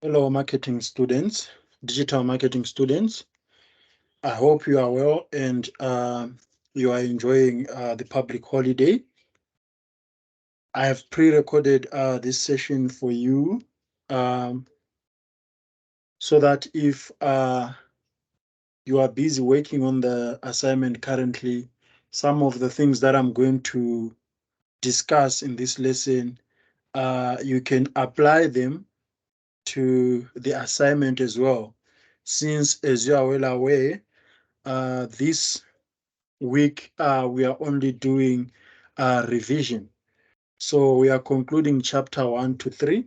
Hello, marketing students, digital marketing students. I hope you are well and you are enjoying the public holiday. I have pre-recorded this session for you um, so that if you are busy working on the assignment currently, some of the things that I'm going to discuss in this lesson, you can apply them to the assignment as well. Since, as you are well aware, this week we are only doing revision. So we are concluding chapter 1 to 3,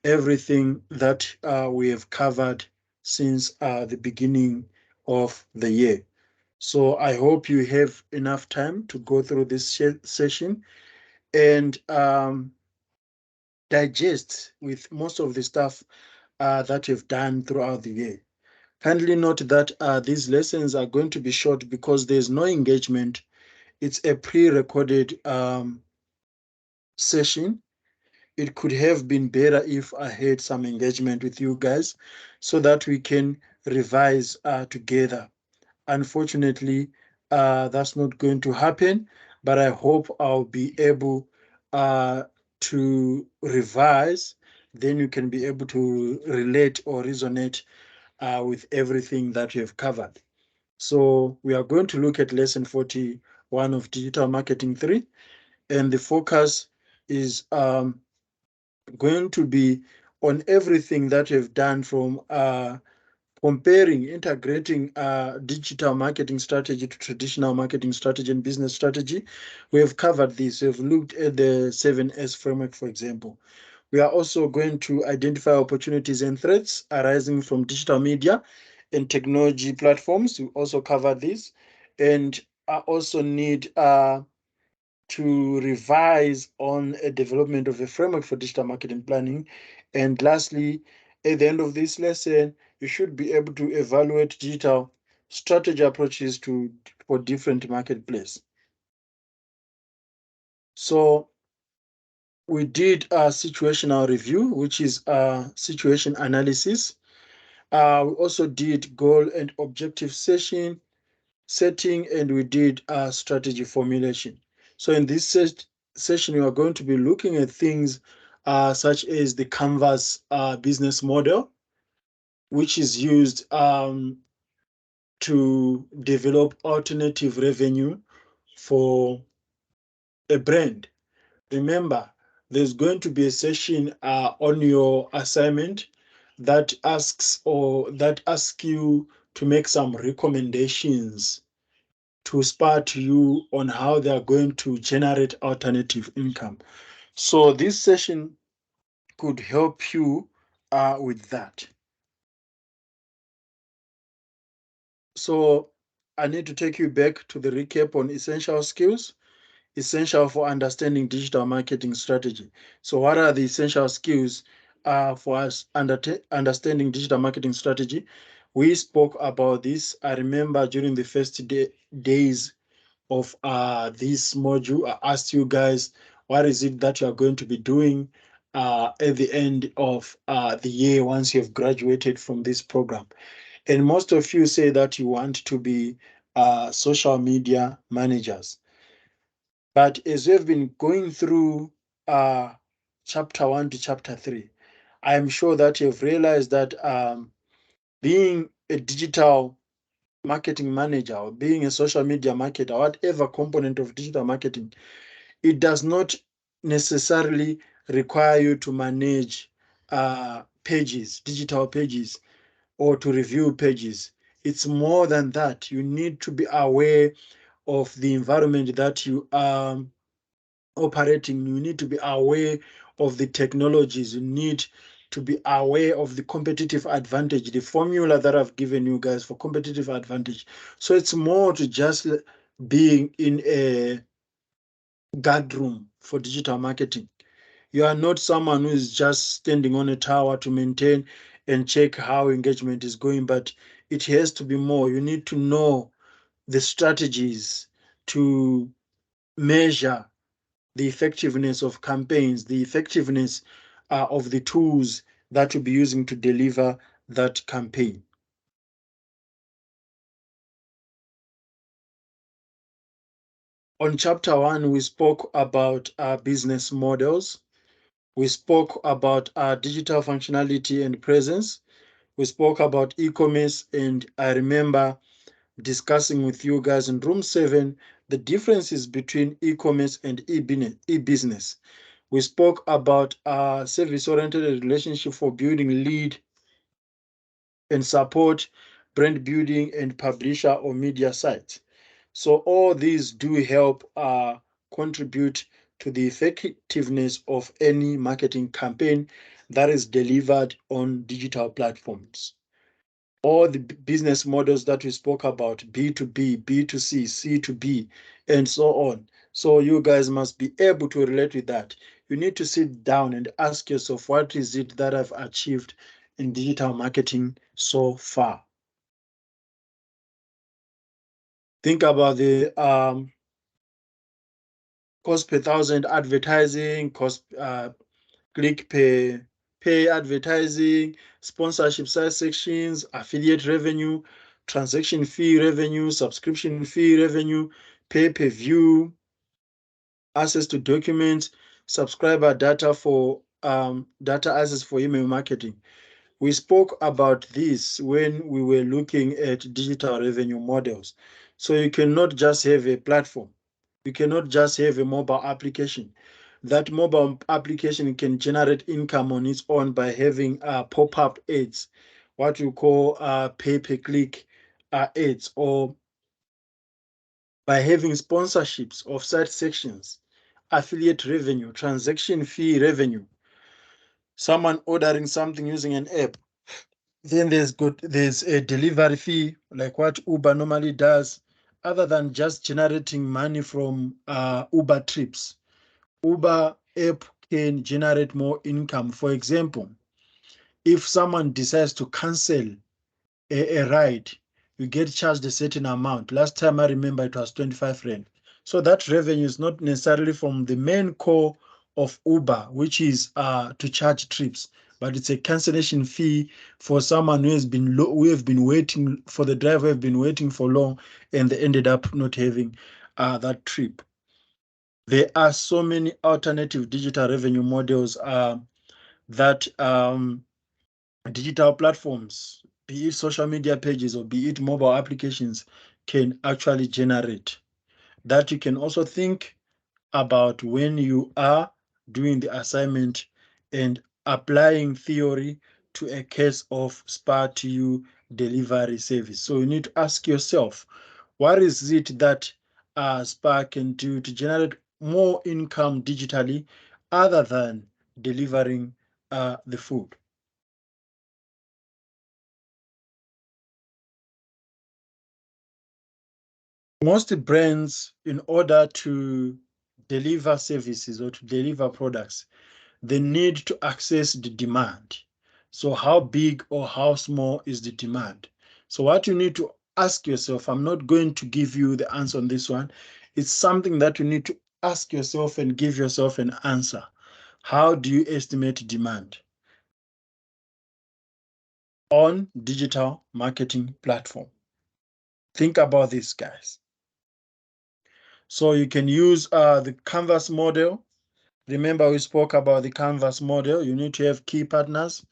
everything that we have covered since the beginning of the year. So I hope you have enough time to go through this session and digest with most of the stuff that you've done throughout the year. Kindly note that these lessons are going to be short because there's no engagement. It's a pre-recorded session. It could have been better if I had some engagement with you guys so that we can revise together. Unfortunately, that's not going to happen, but I hope I'll be able to revise. Then you can be able to relate or resonate with everything that you have covered. So we are going to look at lesson 41 of Digital Marketing 3, and the focus is going to be on everything that we've done from comparing, integrating digital marketing strategy to traditional marketing strategy and business strategy. We have covered this. We've looked at the 7S framework, for example. We are also going to identify opportunities and threats arising from digital media and technology platforms. We also cover this. And I also need to revise on a development of a framework for digital marketing planning. And lastly, at the end of this lesson, you should be able to evaluate digital strategy approaches for different marketplace. So we did a situational review, which is a situation analysis. We also did goal and objective setting, and we did a strategy formulation. So in this session, we are going to be looking at things such as the Canvas business model, which is used to develop alternative revenue for a brand. Remember, there's going to be a session on your assignment that asks you to make some recommendations to spur to you on how they are going to generate alternative income. So this session could help you with that. So I need to take you back to the recap on essential skills, essential for understanding digital marketing strategy. So what are the essential skills for us understanding digital marketing strategy? We spoke about this. I remember during the first days of this module, I asked you guys, what is it that you are going to be doing at the end of the year once you have graduated from this program? And most of you say that you want to be social media managers. But as we've been going through chapter 1 to chapter 3, I am sure that you've realized that being a digital marketing manager or being a social media marketer, whatever component of digital marketing, it does not necessarily require you to manage pages, digital pages, or to review pages. It's more than that. You need to be aware of the environment that you are operating. You need to be aware of the technologies. You need to be aware of the competitive advantage, the formula that I've given you guys for competitive advantage. So it's more to just being in a guard room for digital marketing. You are not someone who is just standing on a tower to maintain and check how engagement is going, but it has to be more. You need to know the strategies to measure the effectiveness of campaigns, the effectiveness of the tools that you'll be using to deliver that campaign. On chapter 1, we spoke about our business models. We spoke about our digital functionality and presence. We spoke about e-commerce, and I remember discussing with you guys in room 7 the differences between e-commerce and e-business. We spoke about our service-oriented relationship for building lead and support, brand building, and publisher or media sites. So all these do help contribute to the effectiveness of any marketing campaign that is delivered on digital platforms. All the business models that we spoke about, B2B, B2C, C2B, and so on. So you guys must be able to relate with that. You need to sit down and ask yourself, what is it that I've achieved in digital marketing so far? Think about the cost per thousand advertising, cost click pay advertising, sponsorship site sections, affiliate revenue, transaction fee revenue, subscription fee revenue, pay-per-view, access to documents, subscriber data for data access for email marketing. We spoke about this when we were looking at digital revenue models. So you cannot just have a platform. You cannot just have a mobile application. That mobile application can generate income on its own by having pop-up ads, what we call pay-per-click ads, or by having sponsorships of site sections, affiliate revenue, transaction fee revenue, someone ordering something using an app. Then there's a delivery fee, like what Uber normally does, other than just generating money from Uber trips. Uber app can generate more income. For example, if someone decides to cancel a ride, you get charged a certain amount. Last time I remember it was 25 Rand. So that revenue is not necessarily from the main core of Uber, which is to charge trips, but it's a cancellation fee for someone who have been waiting for the driver, have been waiting for long, and they ended up not having that trip. There are so many alternative digital revenue models that digital platforms, be it social media pages or be it mobile applications, can actually generate. That you can also think about when you are doing the assignment and applying theory to a case of SPA to you delivery service. So you need to ask yourself, what is it that SPA can do to generate more income digitally other than delivering the food? Most brands, in order to deliver services or to deliver products, they need to access the demand. So how big or how small is the demand? So what you need to ask yourself, I'm not going to give you the answer on this one. It's something that you need to ask yourself and give yourself an answer. How do you estimate demand on digital marketing platform? Think about this, guys. So you can use the Canvas model. Remember, we spoke about the Canvas model. You need to have key partners.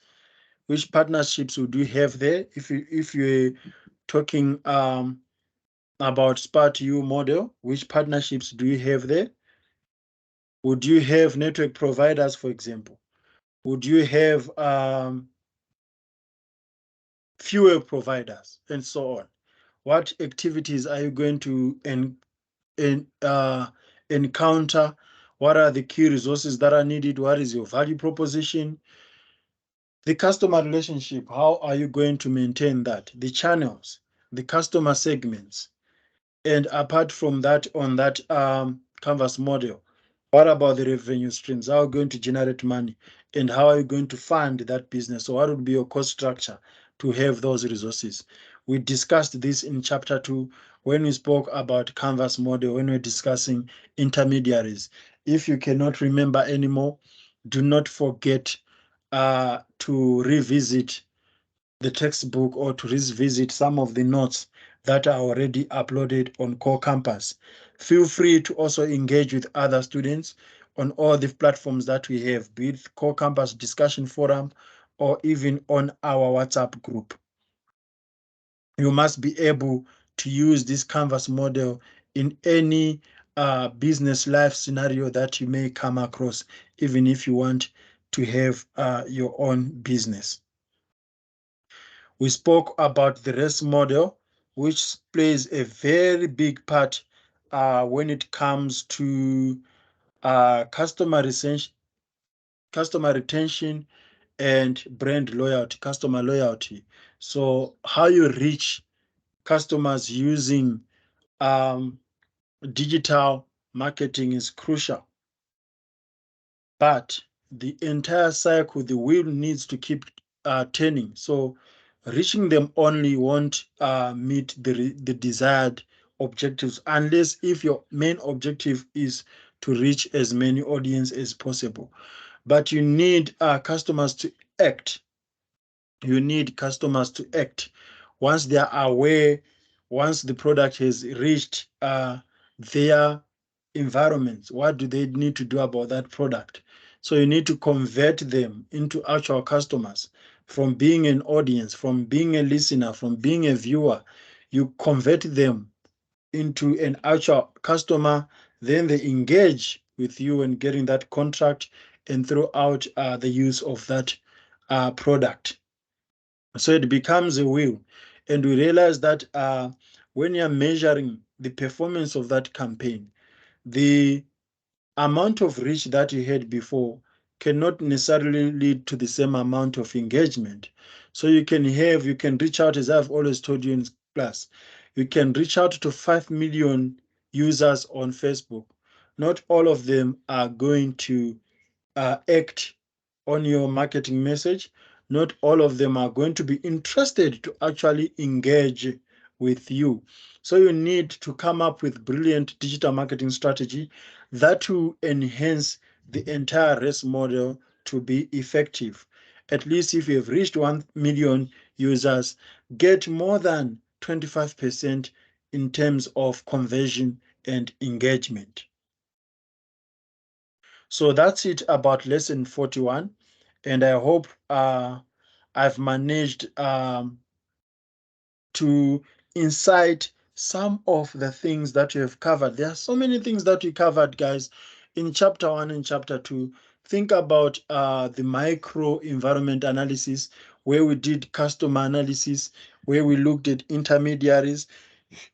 Which partnerships would you have there? If you're talking about SPA2U model, which partnerships do you have there? Would you have network providers, for example? Would you have fuel providers, and so on? What activities are you going to encounter? What are the key resources that are needed? What is your value proposition? The customer relationship, how are you going to maintain that? The channels, the customer segments. And apart from that, on that Canvas model, what about the revenue streams? How are you going to generate money? And how are you going to fund that business? So what would be your cost structure to have those resources? We discussed this in chapter 2 when we spoke about Canvas model, when we're discussing intermediaries. If you cannot remember anymore, do not forget to revisit the textbook or to revisit some of the notes that are already uploaded on Core Campus. Feel free to also engage with other students on all the platforms that we have, be it Core Campus Discussion Forum or even on our WhatsApp group. You must be able to use this Canvas model in any business life scenario that you may come across, even if you want to have your own business. We spoke about the REST model, which plays a very big part when it comes to customer retention and brand loyalty, customer loyalty. So how you reach customers using digital marketing is crucial. But the entire cycle, the wheel needs to keep turning. So reaching them only won't meet the desired objectives unless if your main objective is to reach as many audience as possible. But you need customers to act. You need customers to act. Once they are aware, once the product has reached their environments, what do they need to do about that product? So you need to convert them into actual customers from being an audience, from being a listener, from being a viewer. You convert them into an actual customer, then they engage with you in getting that contract and throughout the use of that product. So it becomes a wheel. And we realize that when you're measuring the performance of that campaign, the amount of reach that you had before cannot necessarily lead to the same amount of engagement. So you can reach out, as I've always told you in class, you can reach out to 5 million users on Facebook. Not all of them are going to act on your marketing message. Not all of them are going to be interested to actually engage with you. So you need to come up with brilliant digital marketing strategy that will enhance the entire REST model to be effective. At least if you've reached 1 million users, get more than 25% in terms of conversion and engagement. So that's it about lesson 41. And I hope I've managed to incite some of the things that you have covered. There are so many things that we covered, guys, in chapter 1 and chapter 2. Think about the micro environment analysis, where we did customer analysis, where we looked at intermediaries.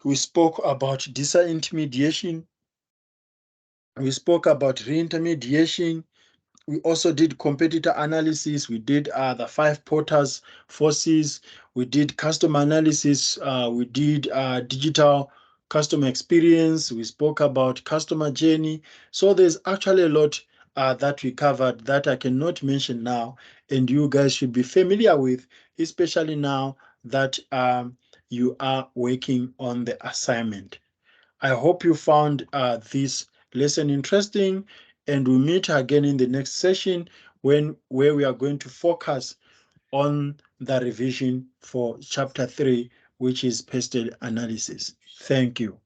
We spoke about disintermediation. We spoke about reintermediation. We also did competitor analysis. We did the 5 Porter's forces. We did customer analysis. We did digital customer experience. We spoke about customer journey. So there's actually a lot that we covered that I cannot mention now, and you guys should be familiar with, especially now that you are working on the assignment. I hope you found this lesson interesting, and we'll meet again in the next session where we are going to focus on the revision for chapter 3, which is pestle analysis. Thank you.